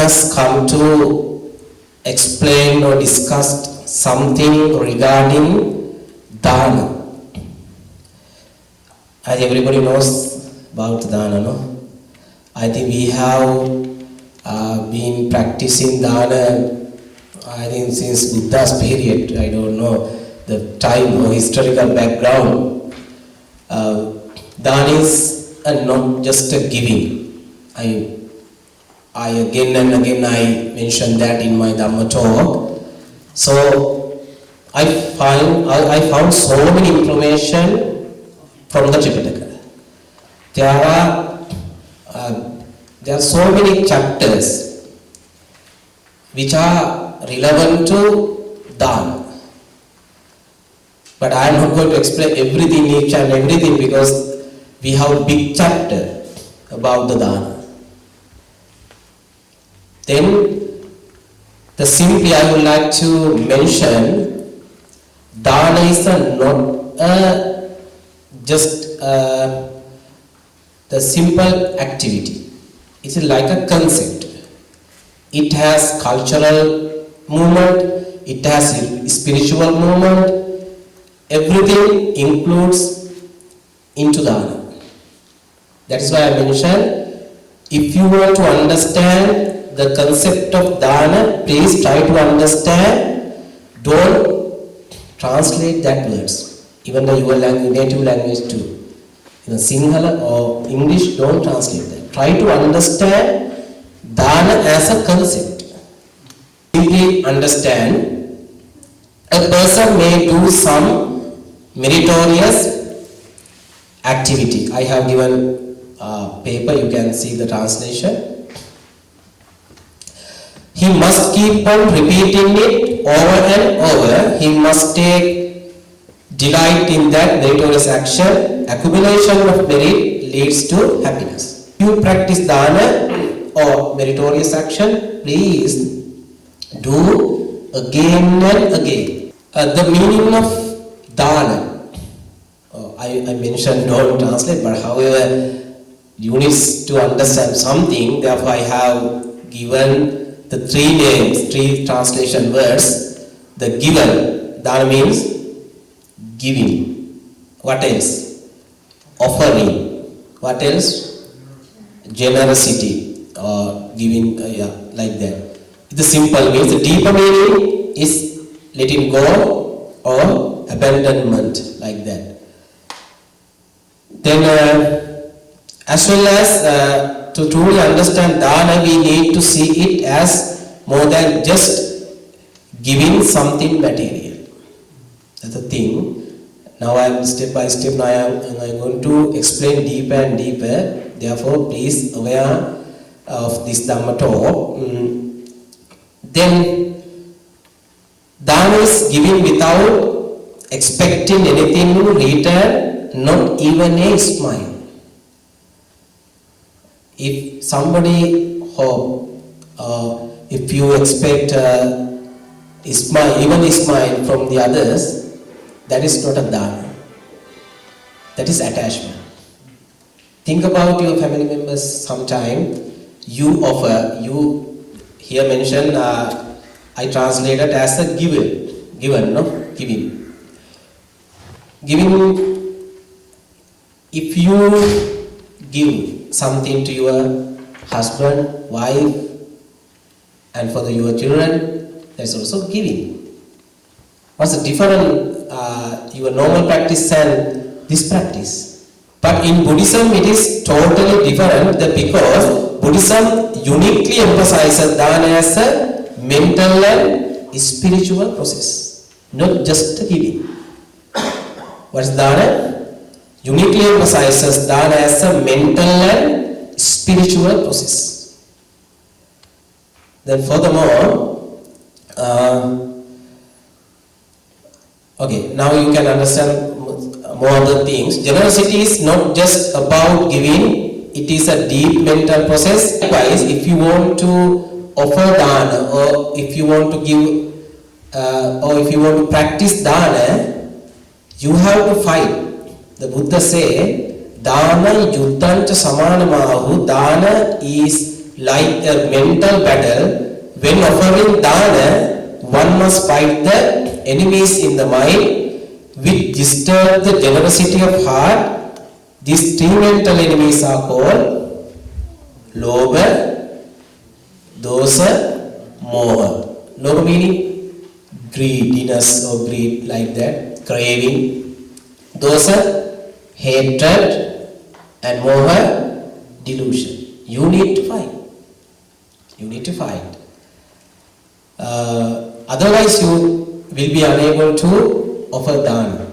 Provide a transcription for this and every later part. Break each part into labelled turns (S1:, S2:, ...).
S1: has come to explain or discuss something regarding Dhamma. As everybody knows about Dhamma, no? I think we have been practicing Dhamma, I think since Buddha's period. I don't know the time or historical background. Dhamma is not just a giving. I again and again I mentioned that in my Dhamma talk. So I found so many information from the Tripitaka. There are so many chapters which are relevant to Dhamma. But I am not going to explain everything, each and everything, because we have a big chapter about the Dhamma. Then, simply I would like to mention, Dhamma is not just the simple activity. It is like a concept. It has cultural movement, it has spiritual movement, everything includes into Dhamma. That is why I mentioned, if you want to understand the concept of Dhamma, please try to understand. Don't translate that words, even though your native language too. In Sinhala or English, don't translate that. Try to understand Dhamma as a concept. Simply understand, a person may do some meritorious activity. I have given a paper, you can see the translation. He must keep on repeating it over and over. He must take delight in that meritorious action. Accumulation of merit leads to happiness. You practice Dhamma or meritorious action, please do again and again. The meaning of Dhamma, I mentioned don't translate, but however, you need to understand something, therefore I have given the three names, three translation words. The given, Dhamma means giving. What else? Offering. What else? Generosity or giving, like that. The simple means, the deeper meaning is letting go or abandonment, like that. Then as well as to truly understand Dhamma, we need to see it as more than just giving something material. That's the thing. Now I am step by step, now I am going to explain deeper and deeper. Therefore, please aware of this Dhamma talk. Then, Dhamma is giving without expecting anything in return, not even a smile. If somebody if you expect a smile, even a smile from the others, that is not a Dhamma. That is attachment. Think about your family members sometime. You offer, here mentioned, I translated as a given, no? Giving. Giving, if you give something to your husband, wife, and for your children, that's also giving. What's the difference your normal practice and this practice? But in Buddhism it is totally different, because Buddhism uniquely emphasizes Dhamma as a mental and spiritual process, not just giving. What's Dhamma? Uniquely emphasizes Dhamma as a mental and spiritual process. Then furthermore, okay, now you can understand more other things. Generosity is not just about giving, it is a deep mental process. Likewise, if you want to offer Dhamma, or if you want to give, or if you want to practice Dhamma, you have to fight. The Buddha said, Dhamma yuddhancha samanamahu, Dhamma is like a mental battle. When offering dana, one must fight the enemies in the mind which disturb the generosity of heart. These three mental enemies are called Lobha, Dosa, Moha. Lobha meaning greediness or greed, like that, craving. Dosa, hatred, and Moha, delusion. You need to fight. You need to fight. Otherwise you will be unable to offer dana.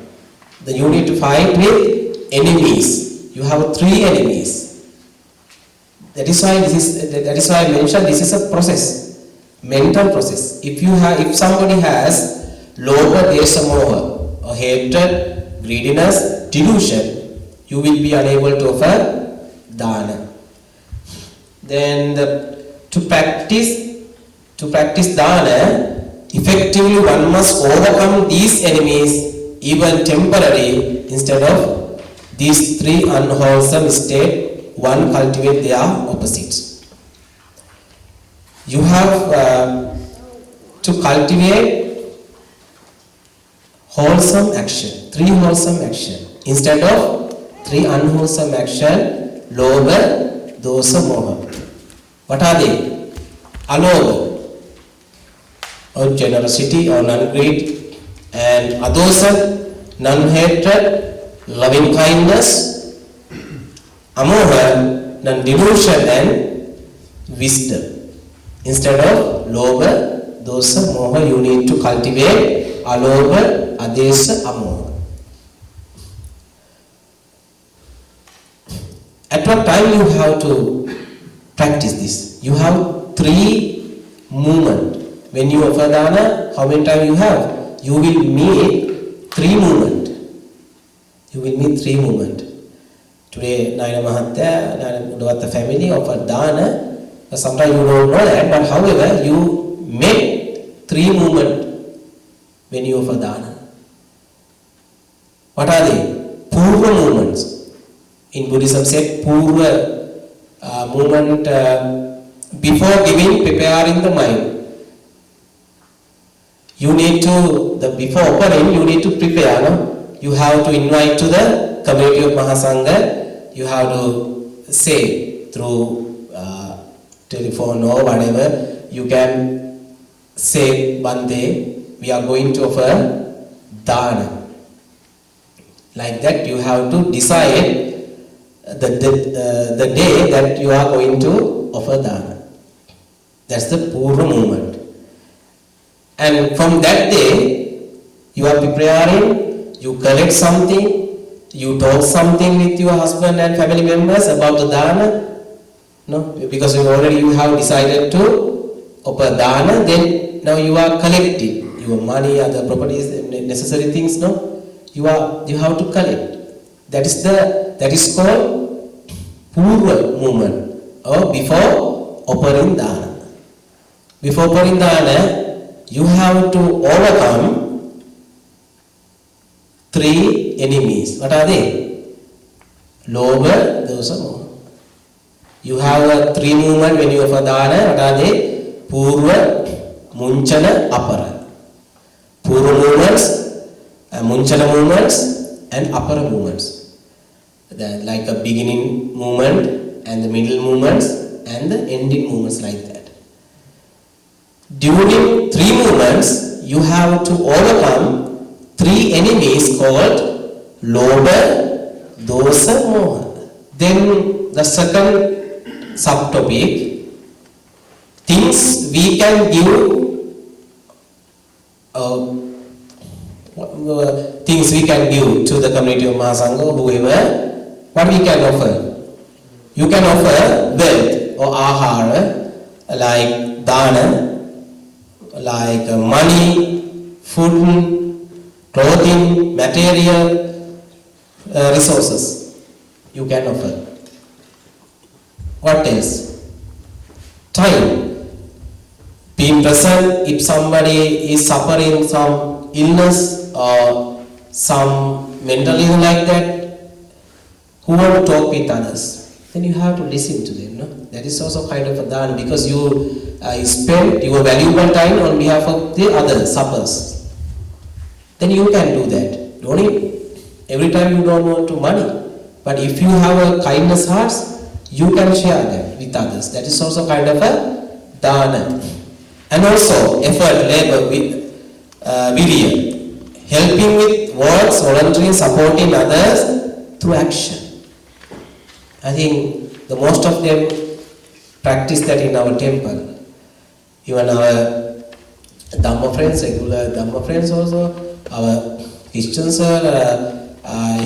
S1: Then you need to fight with enemies. You have three enemies. That is why I mentioned this is a process, mental process. If somebody has lobha, desa, moha, or hatred, greediness, delusion, you will be unable to offer dana. Then to practice dana effectively, one must overcome these enemies, even temporarily. Instead of these three unwholesome states, one cultivate their opposites. You have to cultivate wholesome action, three wholesome action, instead of three unwholesome action, lobha, dosa, moha. What are they? Alobha, or generosity or non-greed, and adosa, non-hatred, loving kindness, amoha, non-delusion and wisdom. Instead of lobha, dosa, moha, you need to cultivate alobha, adesa, amoha. At what time you have to practice this? You have three movements. When you offer dana, how many times you have? You will meet three movements. You will meet three movements. Today, Naina Mahatya, Naina Buddhist family offer dana. Sometimes you don't know that, but however, you make three movements when you offer dana. What are they? Purva movements. In Buddhism said Purva movement before giving, preparing the mind. You need to, before offering, you need to prepare. No? You have to invite to the community of Mahasangha. You have to say through telephone or whatever. You can say, Bhante, we are going to offer dana. Like that, you have to decide the day that you are going to offer dana. That's the Purva movement. And from that day, you are preparing, you collect something, you talk something with your husband and family members about the dana. No? Because you have decided to offer dana, then now you are collecting your money, other properties, necessary things. No? You have to collect. That is called Purva movement, or before offering dana. Before offering dana, you have to overcome three enemies. What are they? Lobha, dosa, moha. You have three movements when you offer dana. What are they? Purva, munchana, apara. Purva movements, munchana movements, and apara movements. Like a beginning movement, and the middle movements, and the ending movements, like that. During three movements, you have to overcome three enemies called Lobha, Dosa, Moha. Then the second subtopic, things we can give, things we can give to the community of Mahasangha, whoever, what we can offer. You can offer wealth or ahara, like dana, like money, food, clothing, material, resources. You can offer. What else? Time. Being present if somebody is suffering some illness or some mental illness like that, who want to talk with others? then you have to listen to them. No? That is also kind of a dana, because you spend your valuable time on behalf of the other suppers. Then you can do that. Don't it? Every time you don't want to money. But if you have a kindness heart, you can share that with others. That is also kind of a dana. And also effort, labor, virya. Helping with words, volunteering, supporting others through action. I think the most of them practice that in our temple. Even our Dhamma friends, regular Dhamma friends also, our Christian sir, I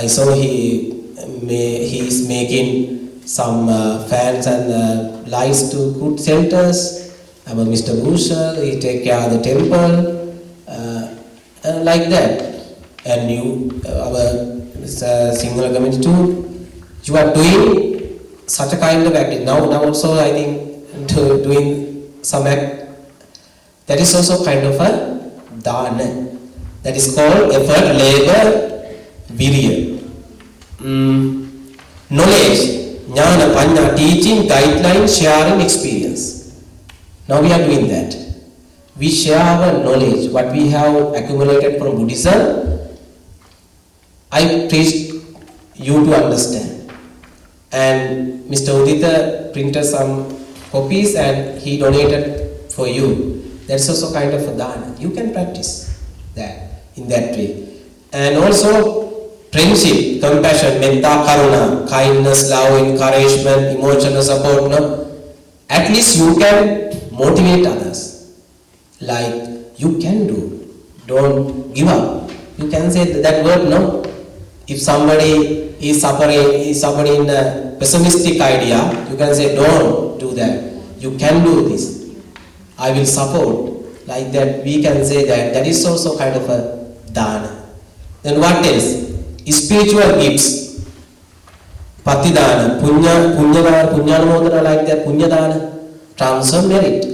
S1: saw he is making some fans and lights to good shelters. Our Mr. Bhusha, he take care of the temple. Like that, and you, our single community too, you are doing such a kind of activity. Now also I think doing some act, that is also kind of a dana. That is called effort, labor, virya. Knowledge, jnana, panya, teaching, guidelines, sharing, experience. Now we are doing that. We share our knowledge, what we have accumulated from Buddhism. I preach you to understand. And Mr. Udita printed some copies and he donated for you. That's also kind of a dana. You can practice that in that way. And also friendship, compassion, metta, karuna, kindness, love, encouragement, emotional support. No? At least you can motivate others. Like you can do, don't give up. You can say that word, no? If somebody is suffering a pessimistic idea, you can say don't do that. You can do this. I will support. Like that we can say that. That is also kind of a dana. Then what else? Spiritual gifts. Patidana, punya like that, punya dana. Transfer merit.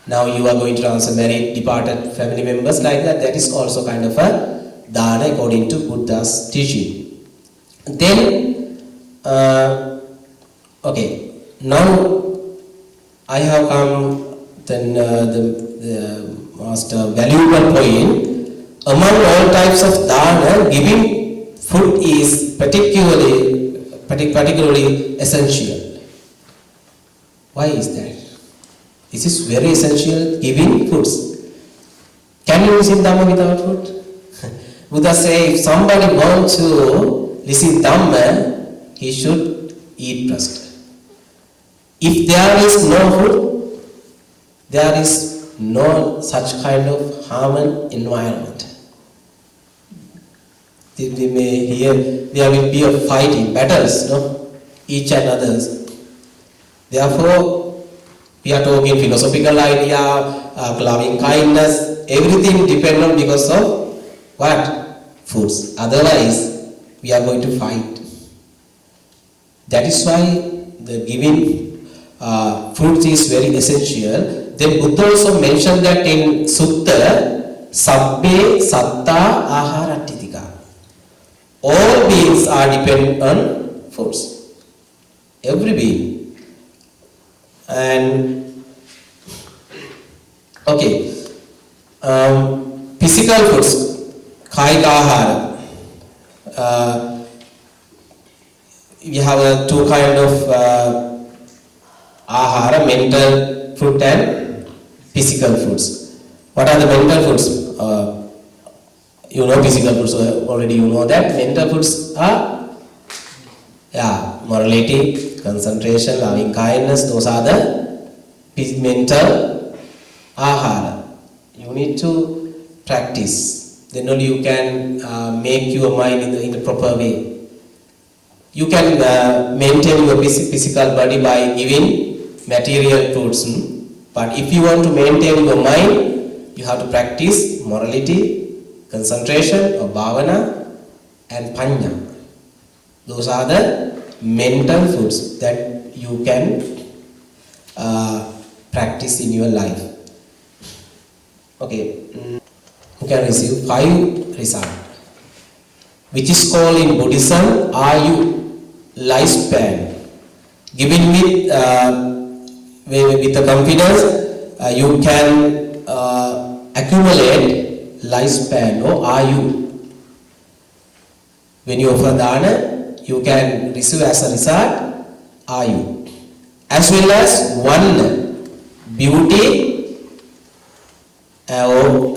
S1: Now you are going to transfer merit departed family members like that. That is also kind of a dana according to Buddha's teaching. Then, okay, now I have come then the most valuable point. Among all types of dana, giving food is particularly essential. Why is that? This is very essential, giving foods. Can you receive Dhamma without food? Buddha says if somebody wants to receive Dhamma, he should eat first. If there is no food, there is no such kind of harmony environment. There will be a fighting, battles, no? Each and others. Therefore, we are talking philosophical idea, loving kindness, everything depends on because of what? Foods. Otherwise, we are going to fight. That is why the giving fruits is very essential. Then Buddha also mentioned that in Sutta, Sabbe Satta Aharatitika. All beings are dependent on foods. Every being. And okay, physical foods, kaika ahara. We have two kind of ahara, mental food and physical foods. What are the mental foods? You know physical foods, already you know that. Mental foods are morality, concentration, loving kindness, those are the mental ahara. You need to practice. Then only you can make your mind in the proper way. You can maintain your physical body by giving material foods. But if you want to maintain your mind, you have to practice morality, concentration or bhavana and panya. Those are the mental foods that you can practice in your life. Okay, who can receive 5 results, which is called in Buddhism Ayu. lifespan. Given with the confidence, you can accumulate lifespan or ayu. When you offer dana, you can receive as a result ayu. As well as one beauty or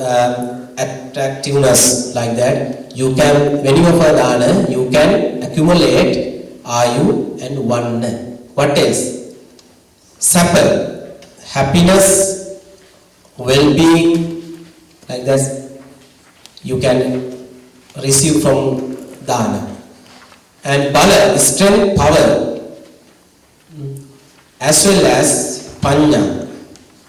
S1: attractiveness, like that. You can, when you offer dana, you can accumulate ayu and one. What else? Sapa, happiness, well-being, like that. You can receive from dana. And bala, strength, power, as well as panya.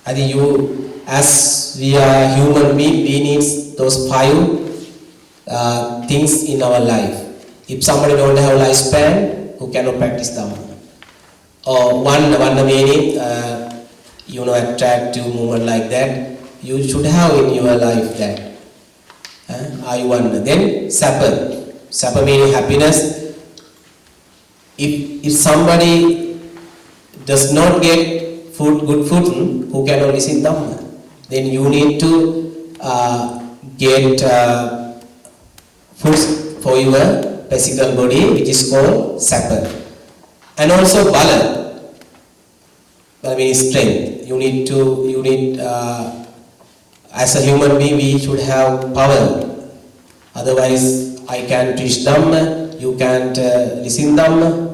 S1: I think you, as we are human beings, we need those 5 things in our life. If somebody don't have lifespan, who cannot practice Dhamma? Or one meaning, attractive movement like that, you should have in your life that. I one. Then Sapa meaning happiness. If somebody does not get good food, who cannot listen Dhamma? Then you need to get food for your physical body, which is called Sapa. And also bala. Bala means strength. You need as a human being, we should have power. Otherwise, I can't teach Dhamma, you can't listen Dhamma.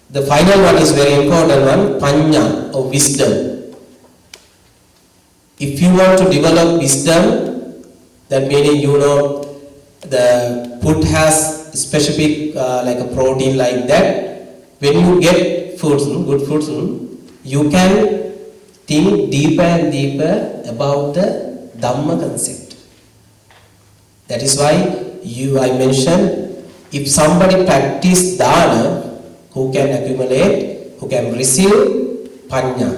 S1: The final one is very important one, panya or wisdom. If you want to develop wisdom, that meaning the food has specific like a protein like that. When you get foods, good foods, you can think deeper and deeper about the Dhamma concept. That is why I mentioned, if somebody practice dana, who can accumulate, who can receive panya,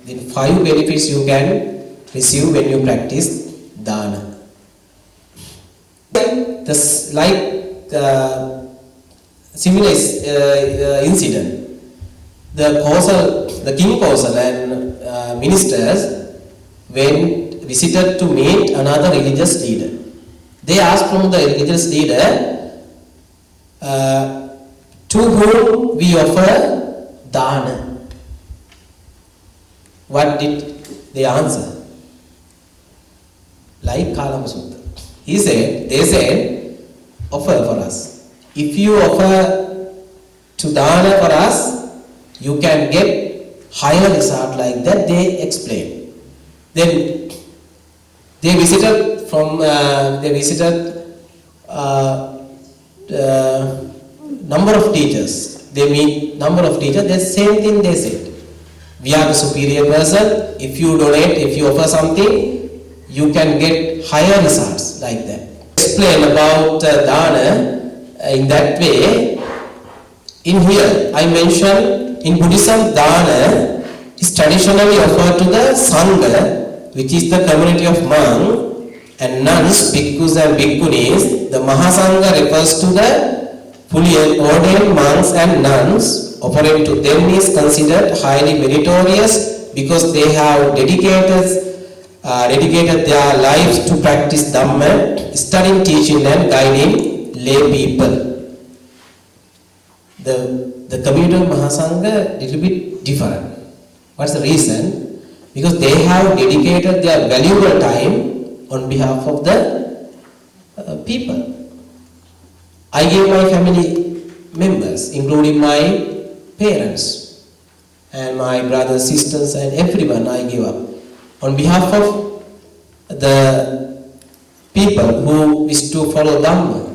S1: then 5 benefits you can receive when you practice dana. Similar incident. The king Kosal and ministers visited to meet another religious leader. They asked from the religious leader, to whom we offer dana. What did they answer? Like Kalama Sutta. They said, offer for us. If you offer to dana for us, you can get higher result, like that they explain. Then they visited number of teachers. They meet number of teachers, the same thing they said. We are the superior person. If you donate, if you offer something, you can get higher results, like that. Explain about dana in that way. In here, I mentioned in Buddhism, dana is traditionally offered to the Sangha, which is the community of monks, and nuns, bhikkhus and bhikkhunis. The Mahasangha refers to the fully ordained monks and nuns. Offering to them is considered highly meritorious because they have dedicated their lives to practice Dhamma, studying, teaching and guiding lay people. The communal Mahasangha little bit different. What's the reason? Because they have dedicated their valuable time on behalf of the people. I gave my family members, including my parents and my brothers, sisters and everyone I give up on behalf of the people who wish to follow Dhamma.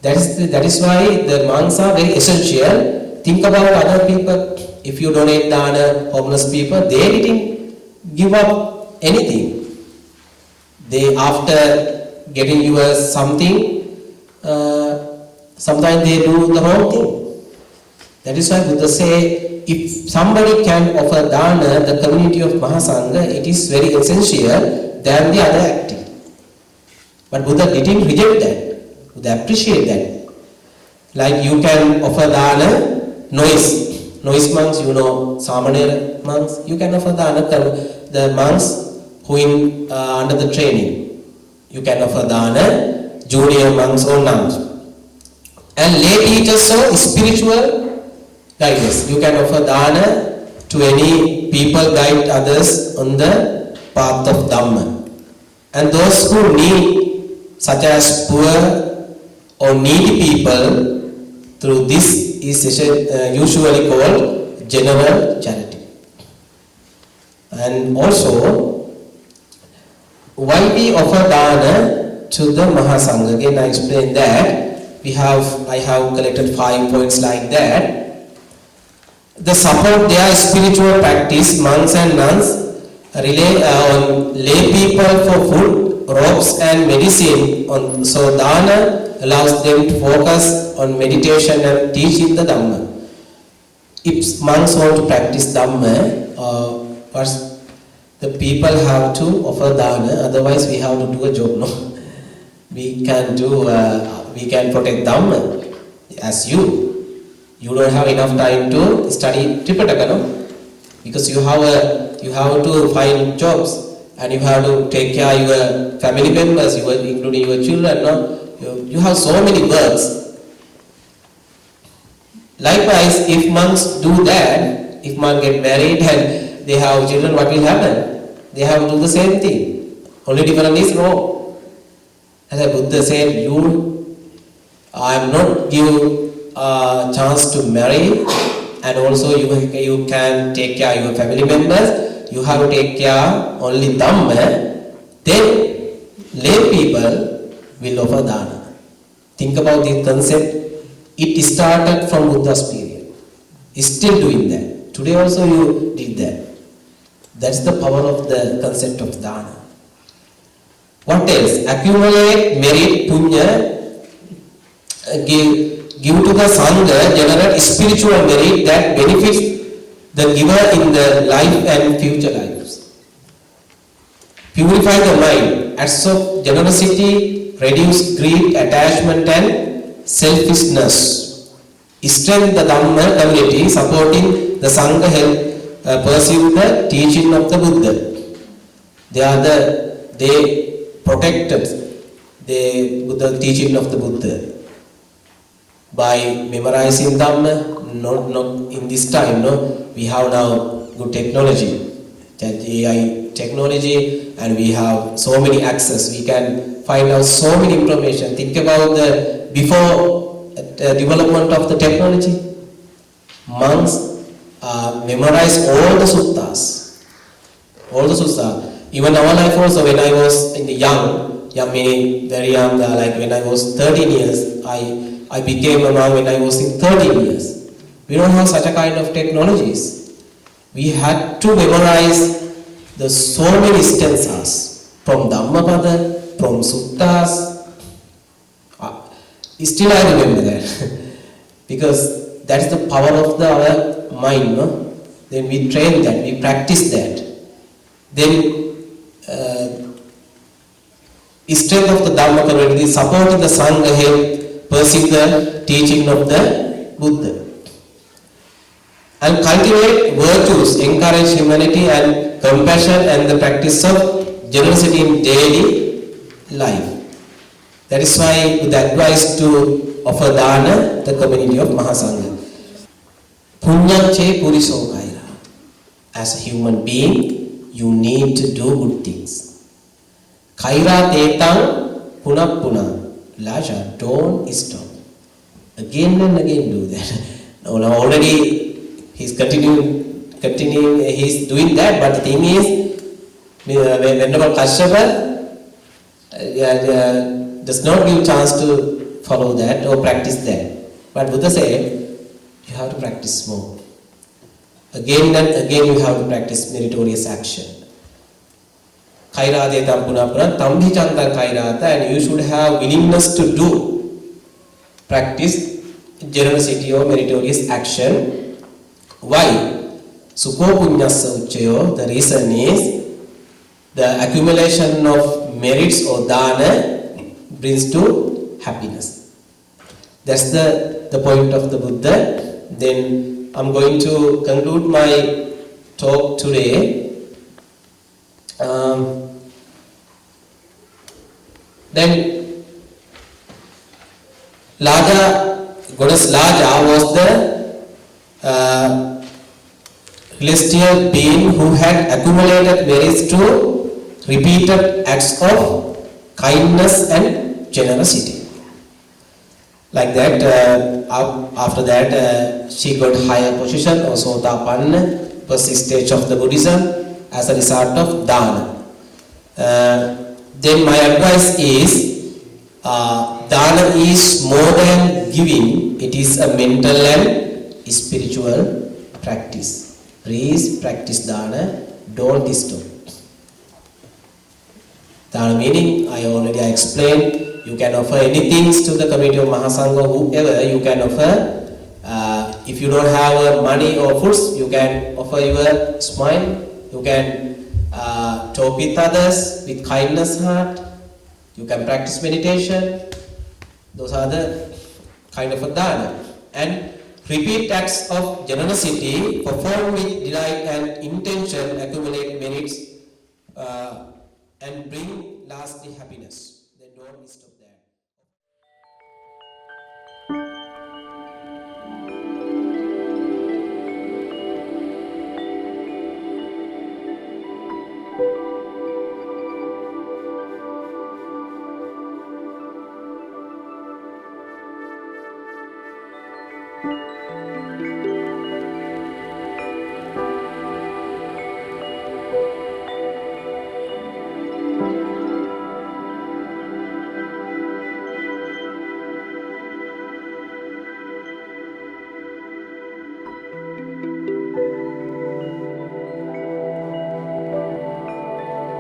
S1: That is why the monks are very essential. Think about other people. If you donate dana, homeless people, they didn't give up anything. They, after getting you something, sometimes they do the wrong thing. That is why Buddha say, if somebody can offer dana, the community of Mahasangha, it is very essential than the other activity. But Buddha didn't reject that. Buddha appreciate that. Like you can offer dana, noise monks, you know, Samanera monks, you can offer dana, the monks who in under the training. You can offer dana, junior monks or nuns. And lay teachers or spiritual guidance. You can offer dana to any people, guide others on the path of Dhamma. And those who need, such as poor or needy people, through this is usually called general charity. And also, why we offer dana to the Mahasangha? Again, I explained that. I have collected 5 points like that. The support their spiritual practice, monks and nuns rely on lay people for food, robes and medicine. So dana allows them to focus on meditation and teaching the Dhamma. If monks want to practice Dhamma, first the people have to offer dana, otherwise we have to do a job, no? We can protect Dhamma as you don't have enough time to study Tripitaka, no? Because you have to find jobs and you have to take care of your family members, including your children, no? You have so many works. Likewise, if monks do that, if monks get married and they have children, what will happen? They have to do the same thing. Only difference is robe. As the Buddha said, I am not give a chance to marry, and also you can take care of your family members. You have to take care only Dhamma. Then lay people will offer dana. Think about this concept. It started from Buddha's period. He's still doing that. Today also you did that. That's the power of the concept of dana. What else? Accumulate merit, punya, give to the Sangha, generate spiritual merit that benefits the giver in the life and future lives. Purify the mind, acts of generosity, reduce greed, attachment and selfishness. Strengthen the Dhamma community, supporting the Sangha help pursue the teaching of the Buddha. They protected the teaching of the Buddha by memorizing Dhamma. Not in this time, no. We have now good technology, AI technology, and we have so many access. We can find out so many information. Think about the before development of the technology. Monks memorize all the suttas. Even our life also, when I was in the young meaning very young, like when I was 13 years, I became a monk when I was in 13 years. We don't have such a kind of technologies. We had to memorize the so many stanzas from Dhammapada, from suttas. Still I remember that because that's the power of our mind, no? Then we train that, we practice that. Then strength of the Dhamma community, supporting the Sangha help pursue the teaching of the Buddha. And cultivate virtues, encourage humanity and compassion and the practice of generosity in daily life. That is why the advice to offer dana, the community of Mahasangha. Punyache puriso kaira. As a human being, you need to do good things. Kaira tetang punapuna. Lasha, don't stop. Again and again do that. Now already he's continuing, he's doing that, but the thing is, whenever Kashyapa does not give chance to follow that or practice that. But Buddha said, you have to practice more. Again and again you have to practice meritorious action. Kairate tampunapuna, tamhi chantan kairata, and you should have willingness to do, practice generosity or meritorious action. Why? Sukho punyasa ucchayo, the reason is the accumulation of merits or dana brings to happiness. That's the point of the Buddha. Then I'm going to conclude my talk today. Then Goddess Laja was the celestial being who had accumulated merits through repeated acts of kindness and generosity. Like that, after that, she got higher position, or Sotapanna, first stage of the Buddhism, as a result of Dana. Then my advice is, Dana is more than giving, it is a mental and spiritual practice. Please practice Dana, don't stop. Dana meaning, I already explained, you can offer anything to the community of Mahasangha, whoever you can offer. If you don't have money or foods, you can offer your smile, you can talk with others with kindness heart, you can practice meditation. Those are the kind of a dana. And repeat acts of generosity performed with delight and intention accumulate merits and bring lasting happiness. They don't stop.